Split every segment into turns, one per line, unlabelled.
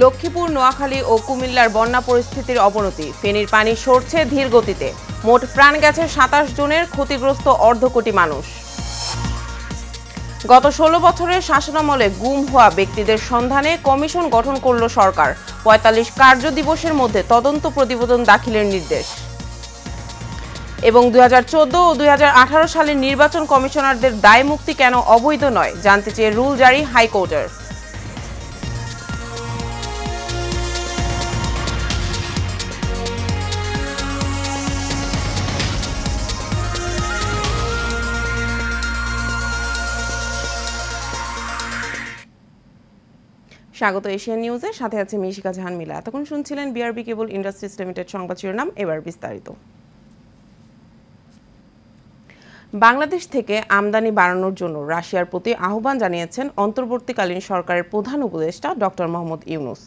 লক্ষ্মীপুর, নোয়াখালী ও কুমিল্লার বন্যা পরিস্থিতির অবনতি। ফেনীর পানি সরছে ধীর গতিতে। মোট প্রাণ গেছে ২৭ জনের, ক্ষতিগ্রস্ত অর্ধকোটি মানুষ। গত ১৬ বছরের শাসনামলে গুম হওয়া ব্যক্তিদের সন্ধানে কমিশন গঠন করল সরকার। ৪৫ কার্য দিবসের মধ্যে তদন্ত প্রতিবেদন দাখিলের নির্দেশ। এবং ২০১৪ ও ২০১৮ সালের নির্বাচন কমিশনারদের দায় মুক্তি কেন অবৈধ নয় জানতে চেয়ে রুল জারি হাইকোর্টের। স্বাগত এশিয়ান নিউজে, সাথে আছে মিশিকা জাহান মিলা। এতক্ষণ শুনছিলেন বিআরবি কেবল ইন্ডাস্ট্রিজ লিমিটেড সংবাদ শিরোনাম, এবার বিস্তারিত। বাংলাদেশ থেকে আমদানি বাড়ানোর জন্য রাশিয়ার প্রতি আহ্বান জানিয়েছেন অন্তর্বর্তীকালীন সরকারের প্রধান উপদেষ্টা ডক্টর মোহাম্মদ ইউনূস।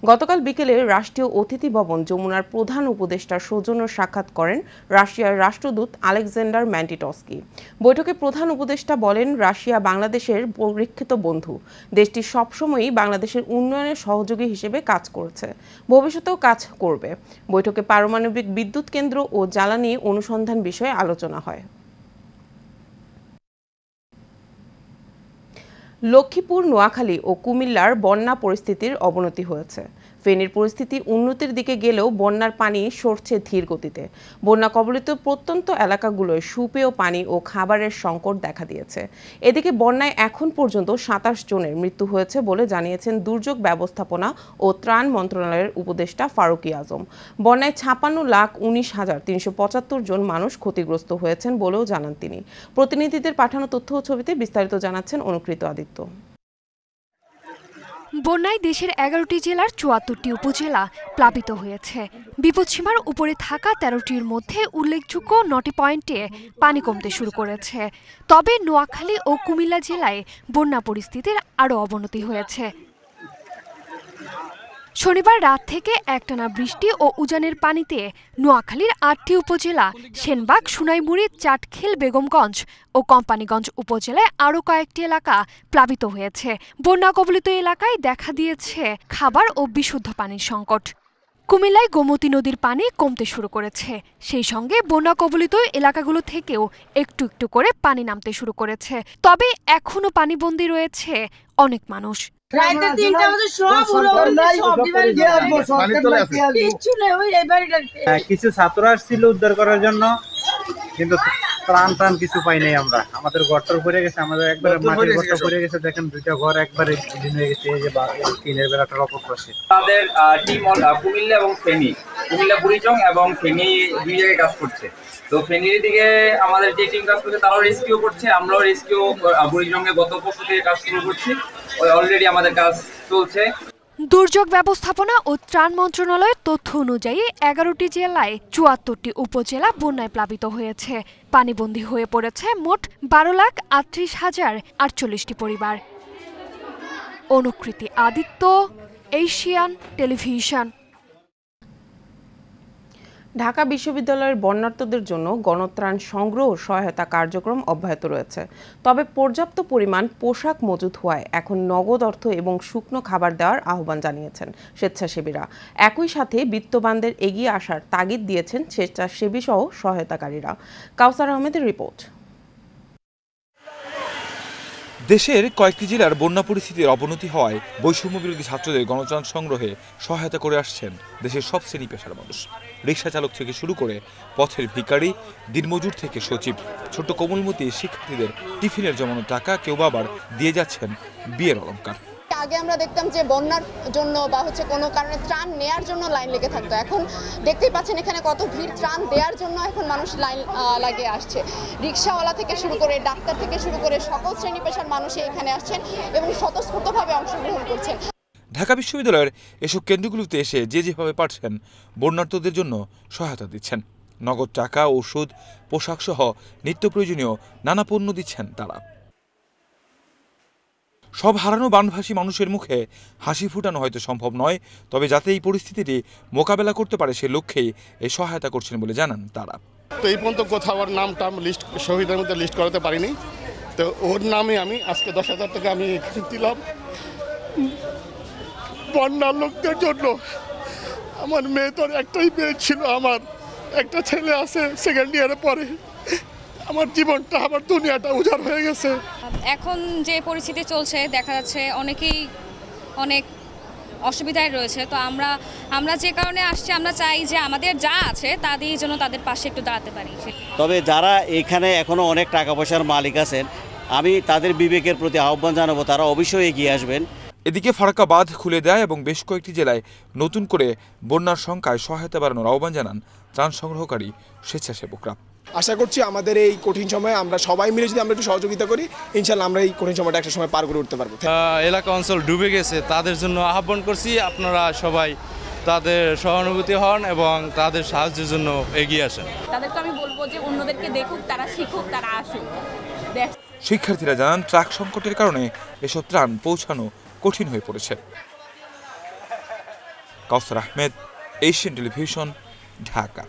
গতকাল বিকেলে রাষ্ট্রীয় অতিথি ভবন যমুনার প্রধান উপদেষ্টার সৌজন্য সাক্ষাৎ করেন রাশিয়ার রাষ্ট্রদূত আলেকজান্ডার ম্যান্টিটস্কি। বৈঠকে প্রধান উপদেষ্টা বলেন, রাশিয়া বাংলাদেশের পরীক্ষিত বন্ধু। দেশটি সবসময়ই বাংলাদেশের উন্নয়নের সহযোগী হিসেবে কাজ করেছে, ভবিষ্যতেও কাজ করবে। বৈঠকে পারমাণবিক বিদ্যুৎ কেন্দ্র ও জ্বালানি অনুসন্ধান বিষয়ে আলোচনা হয়। লক্ষ্মীপুর, নোয়াখালী ও কুমিল্লার বন্যা পরিস্থিতির অবনতি হয়েছে। ফেনীর পরিস্থিতি উন্নতির দিকে গেলেও বন্যার পানি সরছে ধীর গতিতে। বন্যা কবলিত প্রত্যন্ত এলাকাগুলোয় সুপেয় পানি ও খাবারের সংকট দেখা দিয়েছে। এদিকে বন্যায় এখন পর্যন্ত ২৭ জনের মৃত্যু হয়েছে বলে জানিয়েছেন দুর্যোগ ব্যবস্থাপনা ও ত্রাণ মন্ত্রণালয়ের উপদেষ্টা ফারুকী আজম। বন্যায় ৫৬,১৯,৩৭৫ জন মানুষ ক্ষতিগ্রস্ত হয়েছেন বলেও জানান তিনি। প্রতিনিধিদের পাঠানো তথ্য ও ছবিতে বিস্তারিত জানাচ্ছেন অনুকৃত আদিত্য।
বন্যায় দেশের ১১টি জেলার ৭৪টি উপজেলা প্লাবিত হয়েছে। বিপদসীমার উপরে থাকা ১৩টির মধ্যে উল্লেখযোগ্য ৯টি পয়েন্টে পানি কমতে শুরু করেছে। তবে নোয়াখালী ও কুমিল্লা জেলায় বন্যা পরিস্থিতির আরও অবনতি হয়েছে। শনিবার রাত থেকে একটানা বৃষ্টি ও উজানের পানিতে নোয়াখালীর ৮টি উপজেলা সেনবাগ, সোনাইমুড়ি, চাটখিল, বেগমগঞ্জ ও কোম্পানীগঞ্জ উপজেলায় আরও কয়েকটি এলাকা প্লাবিত হয়েছে। বন্যা কবলিত এলাকায় দেখা দিয়েছে খাবার ও বিশুদ্ধ পানির সংকট। কুমিল্লায় গোমতী নদীর পানি কমতে শুরু করেছে। সেই সঙ্গে বন্যা কবলিত এলাকাগুলো থেকেও একটু একটু করে পানি নামতে শুরু করেছে। তবে এখনো পানিবন্দী রয়েছে অনেক মানুষ।
কিছু ছাত্র আসছিল উদ্ধার করার জন্য, কিন্তু ত্রাণ কিছু পাই নাই আমরা। আমাদের ঘরটার পড়ে গেছে, আমাদের একবারে মাটির ঘরটা পড়ে গেছে। দেখেন দুইটা ঘর একবারে দিন হয়ে গেছে, এই যে টিনের বেলাটার অপর পাশে।
আমাদের টিম কুমিল্লা এবং ফেনী, কুমিল্লা বুড়িচং এবং ফেনী দুই জায়গায় কাজ করছে। তো ফেনীর দিকে আমাদের যে টিম কাজ করছে তারাও রেস্কিউ করছে, আমরাও রেস্কিউ বুড়িচংয়ে গত পরশু থেকে কাজ শুরু করছি। অলরেডি আমাদের কাজ চলছে।
দুর্যোগ ব্যবস্থাপনা ও ত্রাণ মন্ত্রণালয়ের তথ্য অনুযায়ী ১১টি জেলায় ৭৪টি উপজেলা বন্যায় প্লাবিত হয়েছে। পানিবন্দী হয়ে পড়েছে মোট ১২,৩৮,০৪৮টি পরিবার। অনুকৃতি আদিত্য, এশিয়ান টেলিভিশন।
ঢাকা বিশ্ববিদ্যালয়ের বন্যার্তদের জন্য গণত্রাণ সংগ্রহ সহায়তা কার্যক্রম অব্যাহত রয়েছে। তবে পর্যাপ্ত পরিমাণ পোশাক মজুত হওয়ায় এখন নগদ অর্থ এবং শুকনো খাবার দেওয়ার আহ্বান জানিয়েছেন স্বেচ্ছাসেবীরা। একই সাথে বিত্তবানদের এগিয়ে আসার তাগিদ দিয়েছেন স্বেচ্ছাসেবী সহ সহায়তাকারীরা। কাউসার আহমেদের রিপোর্ট।
দেশের কয়েকটি জেলার বন্যা পরিস্থিতির অবনতি হওয়ায় বৈষম্য বিরোধী ছাত্রদের গণত্রাণ সংগ্রহে সহায়তা করে আসছেন দেশের সব শ্রেণী পেশার মানুষ। রিক্সা চালক থেকে শুরু করে পথের ভিখারি, দিনমজুর থেকে সচিব, ছোট কোমলমতি শিক্ষার্থীদের টিফিনের জমানো টাকা, কেউ আবার দিয়ে যাচ্ছেন বিয়ের অলংকার।
আগে আমরা দেখতাম যে বন্যার জন্য বা কোনো কারণে ত্রাণ নেয়ার জন্য লাইন লেগে থাকতো। এখন দেখতেই পাচ্ছেন এখানে কত ভিড়। ত্রাণ দেওয়ার জন্য এখন মানুষ লাইন লাগিয়ে আসছে। রিক্সাওয়ালা থেকে শুরু করে ডাক্তার থেকে শুরু করে সকল শ্রেণী পেশার মানুষই এখানে আসছেন এবং স্বতঃস্ফূর্তভাবে অংশগ্রহণ করছেন।
ঢাকা বিশ্ববিদ্যালয়ের এসব কেন্দ্রগুলোতে এসে যে যেভাবে পারছেন বন্যার্তদের জন্য সহায়তা দিচ্ছেন। নগদ টাকা, ওষুধ, পোশাক সহ নিত্য প্রয়োজনীয় নানা পণ্য দিচ্ছেন তারা। সব হারানো বানভাসী মানুষের মুখে হাসি ফুটানো হয়তো সম্ভব নয়, তবে যাতে এই পরিস্থিতিটি মোকাবেলা করতে পারে সে লক্ষ্যেই এই সহায়তা করছেন বলে জানান তারা।
তো এই পর্যন্ত কোথাও ওর নামটা লিস্ট শহীদের মধ্যে লিস্ট করাতে পারিনি, তো ওর নামে আমি আজকে 10,000 টাকা আমি দিলাম। বন্যার লোকদের জন্য। আমার মেয়ে তোর একটাই মেয়ে ছিল, আমার একটা ছেলে আছে সেকেন্ড ইয়ারে পড়ে। আমার জীবনটা, আমার দুনিয়াটা উজাড় হয়ে গেছে।
এখন যে পরিস্থিতি চলছে দেখা যাচ্ছে অনেকেই অনেক অসুবিধায় রয়েছে। তো আমরা যে কারণে আসছি, আমরা চাই যে আমাদের যা আছে তা দিয়ে যেন তাদের পাশে একটু দাঁড়াতে পারি।
তবে যারা এখানে এখনো অনেক টাকা পয়সার মালিক আছেন, আমি তাদের বিবেকের প্রতি আহ্বান জানাবো, তারা অবশ্যই এগিয়ে আসবেন।
এদিকে ফারাক্কা বাঁধ খুলে দেয় এবং বেশ কয়েকটি জেলায় নতুন করে বন্যার সংখ্যায় সহায়তা বাড়ানোর আহ্বান জানান ত্রাণ সংগ্রহকারী স্বেচ্ছাসেবকরা।
আশা করছি আমাদের এই কঠিন সময়ে আমরা সবাই মিলে যদি আমরা একটু সহযোগিতা করি, ইনশাল্লাহ আমরা এই কঠিন সময়টা একটা সময় পার করে উঠতে পারবো।
এলাকা অঞ্চল ডুবে গেছে, তাদের জন্য আহ্বান করছি আপনারা সবাই তাদের সহানুভূতি হন এবং তাদের সাহায্যের জন্য এগিয়ে আসেন।
তাদেরকে আমি বলবো যে অন্যদেরকে দেখুক, তারা শিখুক, তারা আসুক।
শিক্ষার্থীরা জানান ট্রাক সংকটের কারণে এসব ত্রাণ পৌঁছানো কঠিন হয়ে পড়েছে। কাউসার আহমেদ, এশিয়ান টেলিভিশন, ঢাকা।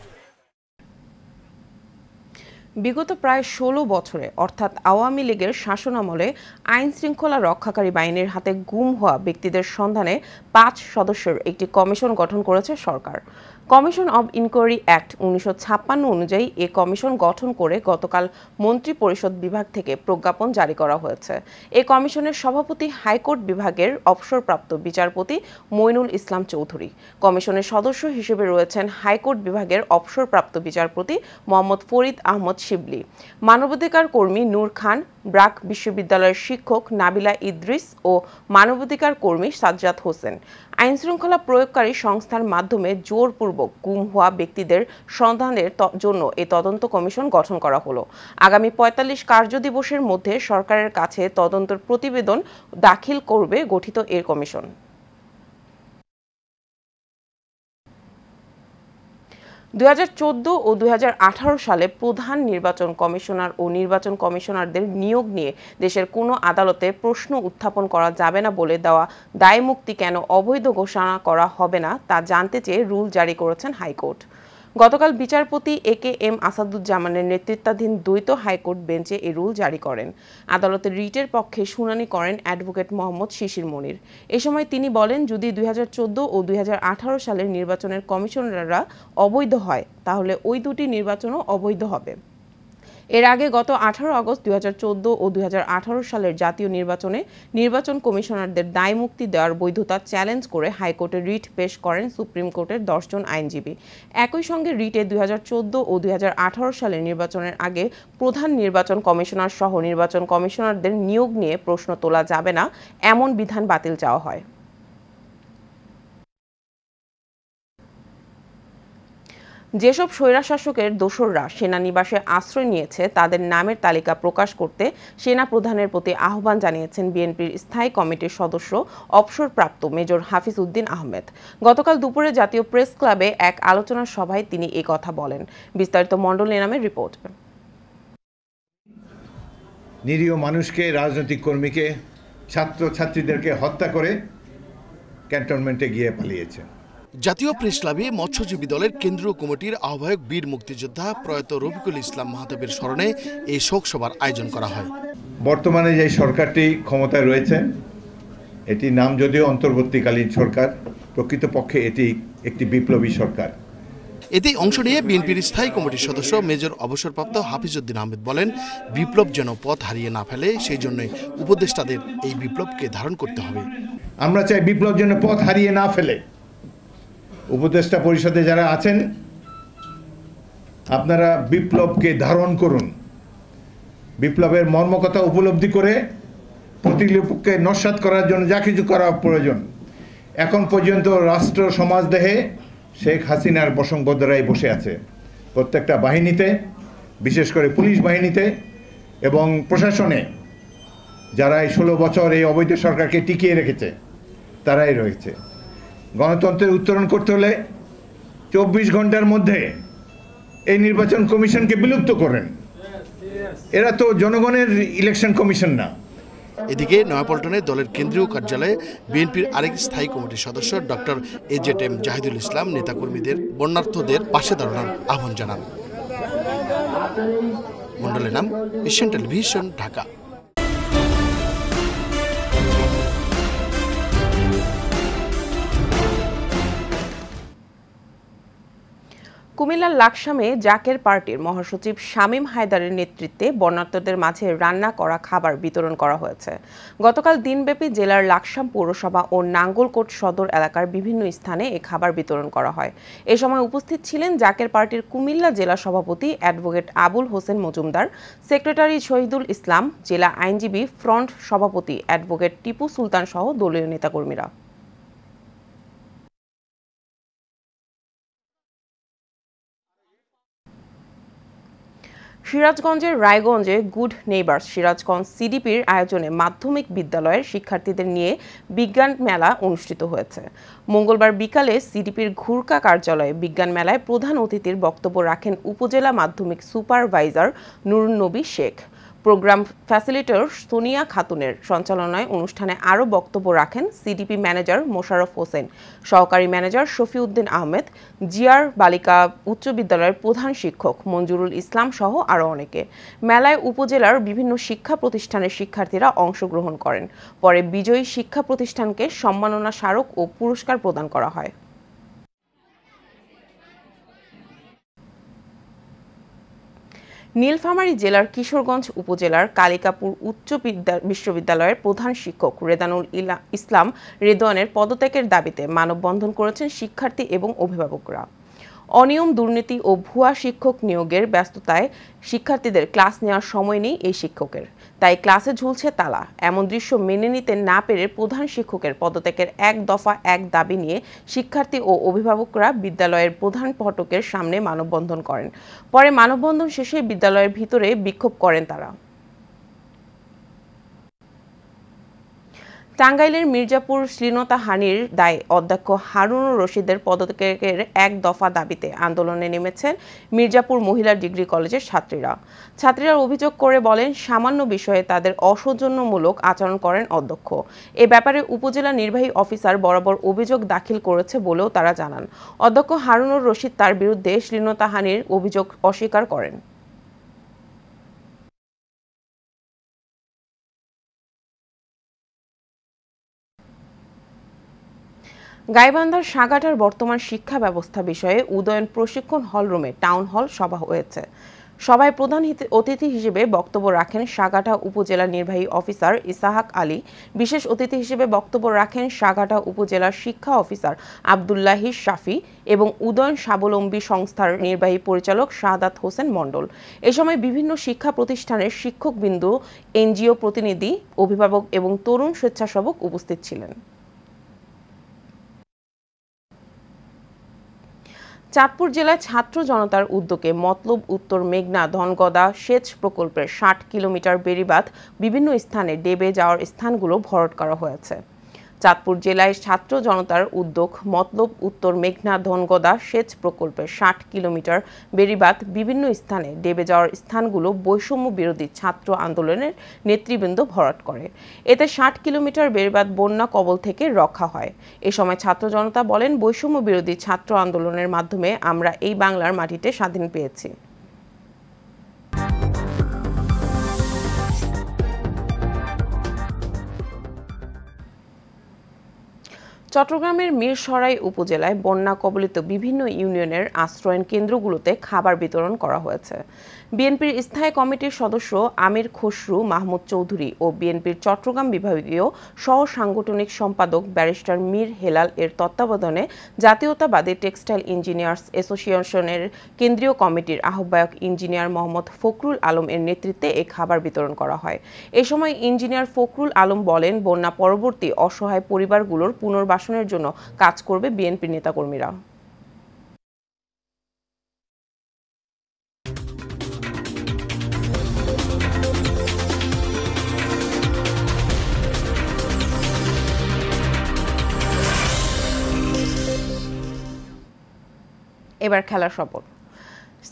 বিগত প্রায় 16 বছরে অর্থাৎ আওয়ামী লীগের শাসনামলে আইন শৃঙ্খলা রক্ষাকারী বাহিনীর হাতে গুম হওয়া ব্যক্তিদের সন্ধানে 5 সদস্যের একটি কমিশন গঠন করেছে সরকার। কমিশন অব ইনকোয়ারি অ্যাক্ট 1956 অনুযায়ী এ কমিশন গঠন করে গতকাল মন্ত্রিপরিষদ বিভাগ থেকে প্রজ্ঞাপন জারি করা হয়েছে। এ কমিশনের সভাপতি হাইকোর্ট বিভাগের অবসরপ্রাপ্ত বিচারপতি মইনুল ইসলাম চৌধুরী। কমিশনের সদস্য হিসেবে রয়েছেন হাইকোর্ট বিভাগের অবসরপ্রাপ্ত বিচারপতি মোহাম্মদ ফরিদ আহমদ শিবলি, মানবাধিকার কর্মী নূর খান, ব্রাক বিশ্ববিদ্যালয়ের শিক্ষক নাবিলা ইদ্রিস ও মানবাধিকার কর্মী সাজ্জাদ হোসেন। আইনশৃঙ্খলা প্রয়োগকারী সংস্থার মাধ্যমে জোরপূর্বক গুম হওয়া ব্যক্তিদের সন্ধানের জন্য এই তদন্ত কমিশন গঠন করা হলো। আগামী 45 কার্যদিবসের মধ্যে সরকারের কাছে তদন্তের প্রতিবেদন দাখিল করবে গঠিত এর কমিশন। দুই 2014 ও 2018 সালে প্রধান নির্বাচন কমিশনার ও নির্বাচন কমিশনারদের নিয়োগ নিয়ে দেশের কোনো আদালতে প্রশ্ন উত্থাপন করা যাবে না বলে দেওয়া দায়মুক্তি কেন অবৈধ ঘোষণা করা হবে না তা জানতে চেয়ে রুল জারি করেছেন হাইকোর্ট। গতকাল বিচারপতি এ.কে.এম. আসাদুজ্জামানের নেতৃত্বাধীন দ্বৈত হাইকোর্ট বেঞ্চে এই রুল জারি করেন। আদালতের রিটের পক্ষে শুনানি করেন অ্যাডভোকেট মোহাম্মদ শিশির মনির। এ সময় তিনি বলেন, যদি 2014 ও 2018 সালের নির্বাচনের কমিশনাররা অবৈধ হয় তাহলে ওই দুটি নির্বাচনও অবৈধ হবে। এর আগে গত 18 আগস্ট 2014 ও 2018 সালের জাতীয় নির্বাচনে নির্বাচন কমিশনারদের দায়মুক্তি দেওয়ার বৈধতা চ্যালেঞ্জ করে হাইকোর্টে রিট পেশ করেন সুপ্রিম কোর্টের 10 জন আইনজীবী। একই সঙ্গে রিটে 2014 ও 2018 সালের নির্বাচনের আগে প্রধান নির্বাচন কমিশনার সহ নির্বাচন কমিশনারদের নিয়োগ নিয়ে প্রশ্ন তোলা যাবে না এমন বিধান বাতিল চাওয়া হয়। যেসব স্বৈরশাসকের দোসররা সেনানিবাসে আশ্রয় নিয়েছে তাদের নামের তালিকা প্রকাশ করতে সেনা প্রধানের প্রতি আহ্বান জানিয়েছেন বিএনপির স্থায়ী কমিটির সদস্য অবসরপ্রাপ্ত মেজর হাফিজ উদ্দিন আহমেদ। গতকাল দুপুরে জাতীয় প্রেস ক্লাবে এক আলোচনা সভায় তিনি এই কথা বলেন। বিস্তারিত মণ্ডল নেনামের রিপোর্ট।
নিরীহ মানুষকে, রাজনৈতিক কর্মীকে, ছাত্রছাত্রীদেরকে হত্যা করে ক্যান্টনমেন্টে গিয়ে পালিয়েছে।
জাতীয় প্রেস ক্লাবে মৎস্যজীবী দলের কেন্দ্রীয় কমিটির আহ্বায়ক বীর মুক্তিযোদ্ধা প্রয়াত রফিকুল ইসলাম মাহতাবের স্মরণে এই শোক সভার আয়োজন করা হয়।
বর্তমানে যে সরকারটি ক্ষমতায় রয়েছে, এটি নাম যদিও অন্তর্বর্তীকালীন সরকার, প্রকৃতপক্ষে এটি একটি বিপ্লবী সরকার।
এতে অংশ নিয়ে বিএনপির স্থায়ী কমিটির সদস্য মেজর অবসরপ্রাপ্ত হাফিজ উদ্দিন আহমেদ বলেন, বিপ্লব যেন পথ হারিয়ে না ফেলে সেই জন্যই উপদেষ্টাদের এই বিপ্লবকে ধারণ করতে হবে।
আমরা চাই বিপ্লব যেন পথ হারিয়ে না ফেলে। উপদেষ্টা পরিষদে যারা আছেন, আপনারা বিপ্লবকে ধারণ করুন। বিপ্লবের মর্মকথা উপলব্ধি করে প্রতিপক্ষকে নস্যাৎ করার জন্য যা কিছু করা প্রয়োজন। এখন পর্যন্ত রাষ্ট্র সমাজদেহে শেখ হাসিনার বসংবদরাই বসে আছে। প্রত্যেকটা বাহিনীতে, বিশেষ করে পুলিশ বাহিনীতে এবং প্রশাসনে যারা এই 16 বছর এই অবৈধ সরকারকে টিকিয়ে রেখেছে তারাই রয়েছে। গণতন্ত্রের উত্তরণ করতে হলে 24 ঘন্টার মধ্যে এই নির্বাচন কমিশনকে বিলুপ্ত করেন। এরা তো জনগণের ইলেকশন কমিশন না।
এদিকে নয়াপল্টনে দলের কেন্দ্রীয় কার্যালয়ে বিএনপির আরেক স্থায়ী কমিটির সদস্য ডক্টর এজেড.এম. জাহিদুল ইসলাম নেতাকর্মীদের বন্যার্থদের পাশে দাঁড়ানোর আহ্বান জানান। মণ্ডলের নাম, এশিয়ান টেলিভিশন, ঢাকা।
কুমিল্লার লাকসামে জাকের পার্টির মহাসচিব শামীম হায়দারের নেতৃত্বে বন্যার্তদের মাঝে রান্না করা খাবার বিতরণ করা হয়েছে। গতকাল দিনব্যাপী জেলার লাকসাম পৌরসভা ও নাঙ্গলকোট সদর এলাকার বিভিন্ন স্থানে এ খাবার বিতরণ করা হয়। এ সময় উপস্থিত ছিলেন জাকের পার্টির কুমিল্লা জেলা সভাপতি অ্যাডভোকেট আবুল হোসেন মজুমদার, সেক্রেটারি শহীদুল ইসলাম, জেলা আইনজীবী ফ্রন্ট সভাপতি অ্যাডভোকেট টিপু সুলতান সহ দলীয় নেতাকর্মীরা। সিরাজগঞ্জের রায়গঞ্জে গুড নেইবার্স সিরাজগঞ্জ সিডিপির আয়োজনে মাধ্যমিক বিদ্যালয়ের শিক্ষার্থীদের নিয়ে বিজ্ঞান মেলা অনুষ্ঠিত হয়েছে। মঙ্গলবার বিকালে সিডিপির ঘুরকা কার্যালয়ে বিজ্ঞান মেলায় প্রধান অতিথির বক্তব্য রাখেন উপজেলা মাধ্যমিক সুপারভাইজার নুরুন নবী শেখ। প্রোগ্রাম ফ্যাসিলিটেটর সোনিয়া খাতুনের সঞ্চালনায় অনুষ্ঠানে আরও বক্তব্য রাখেন সিডিপি ম্যানেজার মোশাররফ হোসেন, সহকারী ম্যানেজার শফিউদ্দিন আহমেদ, জিআর বালিকা উচ্চ বিদ্যালয়ের প্রধান শিক্ষক মঞ্জুরুল ইসলাম সহ আরও অনেকে। মেলায় উপজেলার বিভিন্ন শিক্ষা প্রতিষ্ঠানের শিক্ষার্থীরা অংশগ্রহণ করেন। পরে বিজয়ী শিক্ষা প্রতিষ্ঠানকে সম্মাননা স্মারক ও পুরস্কার প্রদান করা হয়। নীলফামারী জেলার কিশোরগঞ্জ উপজেলার কালিকাপুর উচ্চ বিশ্ববিদ্যালয়ের প্রধান শিক্ষক রেদানুল ইসলাম রেদওয়ানের পদত্যাগের দাবিতে মানববন্ধন করেছেন শিক্ষার্থী এবং অভিভাবকরা। অনিয়ম, দুর্নীতি ও ভুয়া শিক্ষক নিয়োগের ব্যস্ততায় শিক্ষার্থীদের ক্লাস নেওয়ার সময় নেই এই শিক্ষকের, তাই ক্লাসে ঝুলছে তালা। এমন দৃশ্য মেনে নিতে না পেরে প্রধান শিক্ষকের পদত্যাগের এক দফা এক দাবি নিয়ে শিক্ষার্থী ও অভিভাবকরা বিদ্যালয়ের প্রধান ফটকের সামনে মানববন্ধন করেন। পরে মানববন্ধন শেষে বিদ্যালয়ের ভিতরে বিক্ষোভ করেন তারা। টাঙ্গাইলের মির্জাপুর শ্লীলতাহানির দায়ে অধ্যক্ষ হারুনুর রশিদের পদত্যাগের এক দফা দাবিতে আন্দোলনে নেমেছেন মির্জাপুর মহিলা ডিগ্রি কলেজের ছাত্রীরা অভিযোগ করে বলেন, সামান্য বিষয়ে তাদের অসৌজন্যমূলক আচরণ করেন অধ্যক্ষ। এ ব্যাপারে উপজেলা নির্বাহী অফিসার বরাবর অভিযোগ দাখিল করেছে বলেও তারা জানান। অধ্যক্ষ হারুনুর রশিদ তার বিরুদ্ধে শ্লীলতাহানির অভিযোগ অস্বীকার করেন। গাইবান্ধার সাগাটার বর্তমান শিক্ষা ব্যবস্থা বিষয়ে উদয়ন প্রশিক্ষণ হলরুমে টাউন হল সভা হয়েছে। সভায় প্রধান অতিথি হিসেবে বক্তব্য রাখেন সাগাটা উপজেলা নির্বাহী অফিসার ইসাহাক আলী। বিশেষ অতিথি হিসেবে বক্তব্য রাখেন সাগাটা উপজেলার শিক্ষা অফিসার আব্দুল্লাহি শাফি এবং উদয়ন স্বাবলম্বী সংস্থার নির্বাহী পরিচালক শাহাদাত হোসেন মণ্ডল। এ সময় বিভিন্ন শিক্ষা প্রতিষ্ঠানের শিক্ষকবৃন্দ, এনজিও প্রতিনিধি, অভিভাবক এবং তরুণ স্বেচ্ছাসেবক উপস্থিত ছিলেন। চাঁদপুর জেলায় ছাত্র জনতার উদ্যোগে মতলব উত্তর মেঘনা ধনগদা সেচ প্রকল্পের ৬০ কিলোমিটার বেড়িবাঁধ বিভিন্ন স্থানে ডেবে যাওয়ার স্থানগুলো ভরাট করা হয়েছে। চাঁদপুর জেলায় ছাত্র জনতার উদ্যোগ মতলব উত্তর মেঘনা ধনগদা সেচ প্রকল্পের ৬০ কিলোমিটার বেড়িবাঁধ বিভিন্ন স্থানে ডেবে যাওয়ার স্থানগুলো বৈষম্য বিরোধী ছাত্র আন্দোলনের নেতৃবৃন্দ ভরাট করে। এতে ৬০ কিলোমিটার বেড়িবাঁধ বন্যা কবল থেকে রক্ষা হয়। এ সময় ছাত্র জনতা বলেন, বৈষম্য বিরোধী ছাত্র আন্দোলনের মাধ্যমে আমরা এই বাংলার মাটিতে স্বাধীন পেয়েছি। চট্টগ্রামের মিরসরাই উপজেলায় বন্যা কবলিত বিভিন্ন ইউনিয়নের আশ্রয়ন কেন্দ্রগুলোতে খাবার বিতরণ করা হয়েছে। বিএনপির স্থায়ী কমিটির সদস্য আমির খসরু মাহমুদ চৌধুরী ও বিএনপির চট্টগ্রাম বিভাগীয় সহ সাংগঠনিক সম্পাদক ব্যারিস্টার মীর হেলাল এর তত্ত্বাবধানে জাতীয়তাবাদী টেক্সটাইল ইঞ্জিনিয়ার্স অ্যাসোসিয়েশনের কেন্দ্রীয় কমিটির আহ্বায়ক ইঞ্জিনিয়ার মোহাম্মদ ফখরুল আলম এর নেতৃত্বে এই খাবার বিতরণ করা হয়। এ সময় ইঞ্জিনিয়ার ফখরুল আলম বলেন, বন্যা পরবর্তী অসহায় পরিবারগুলোর পুনর্বাসনের জন্য কাজ করবে বিএনপি নেতাকর্মীরা। এবার খেলার খবর।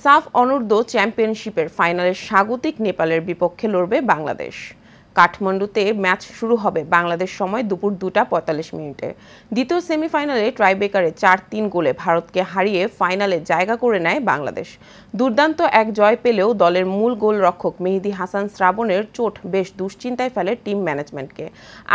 সাফ অনূর্ধ্ব চ্যাম্পিয়নশিপের ফাইনালে স্বাগতিক নেপালের বিপক্ষে লড়বে বাংলাদেশ। কাঠমান্ডুতে ম্যাচ শুরু হবে বাংলাদেশ সময় দুপুর 2:45 মিনিটে। দ্বিতীয় সেমিফাইনালে ট্রাইব্রেকারে 4-3 গোলে ভারতকে হারিয়ে ফাইনালে জায়গা করে নেয় বাংলাদেশ। দুর্দান্ত এক জয় পেলেও দলের মূল গোলরক্ষক মেহেদী হাসান শ্রাবণের চোট বেশ দুশ্চিন্তায় ফেলে টিম ম্যানেজমেন্টকে।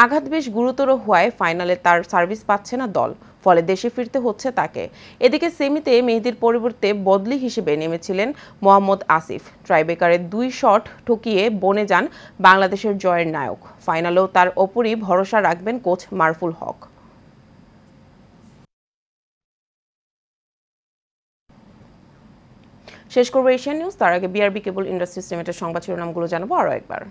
আঘাত বেশ গুরুতর হওয়ায় ফাইনালে তার সার্ভিস পাচ্ছে না দল। ফলে দেশে ফিরতে হচ্ছে তাকে। এদিকে সেমিতে মেহেদীর পরিবর্তে বদলি হিসেবে নেমেছিলেন মোহাম্মদ আসিফ। ট্রাইবেকারের 2 শট ঠকিয়ে বনে যান বাংলাদেশের জয়ের নায়ক। ফাইনালেও তার ওপরই ভরসা রাখবেন কোচ মারফুল হক। শেষ করবো এশিয়ান নিউজ, তার আগে বিআরবি কেবল ইন্ডাস্ট্রিজ লিমিটেড সংবাদ শিরোনামগুলো জানাবো আরও একবার।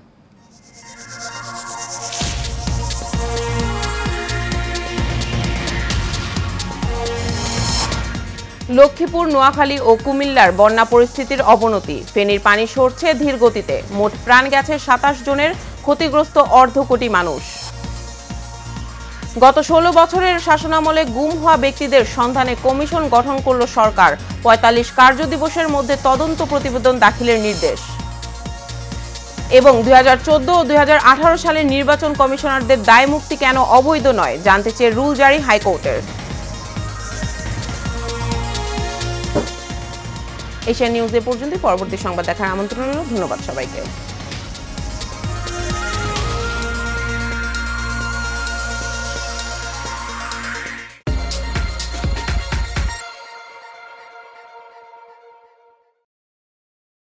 লক্ষ্মীপুর, নোয়াখালী ও কুমিল্লার বন্যা পরিস্থিতির অবনতি। ফেনীর পানি সরছে ধীর গতিতে। মোট প্রাণ গেছে 27 জনের, ক্ষতিগ্রস্ত অর্ধ কোটি মানুষ। গত 16 বছরের শাসনামলে গুম হওয়া ব্যক্তিদের সন্ধানে কমিশন গঠন করল সরকার। 45 কার্যদিবসের মধ্যে তদন্ত প্রতিবেদন দাখিলের নির্দেশ। এবং 2014 ও 2018 সালের নির্বাচন কমিশনারদের দায় মুক্তি কেন অবৈধ নয়, জানতে চেয়ে রুল জারি হাইকোর্টের। এশিয়ান নিউজ এ পর্যন্ত। পরবর্তী সংবাদ দেখার আমন্ত্রণ রইল। ধন্যবাদ সবাইকে।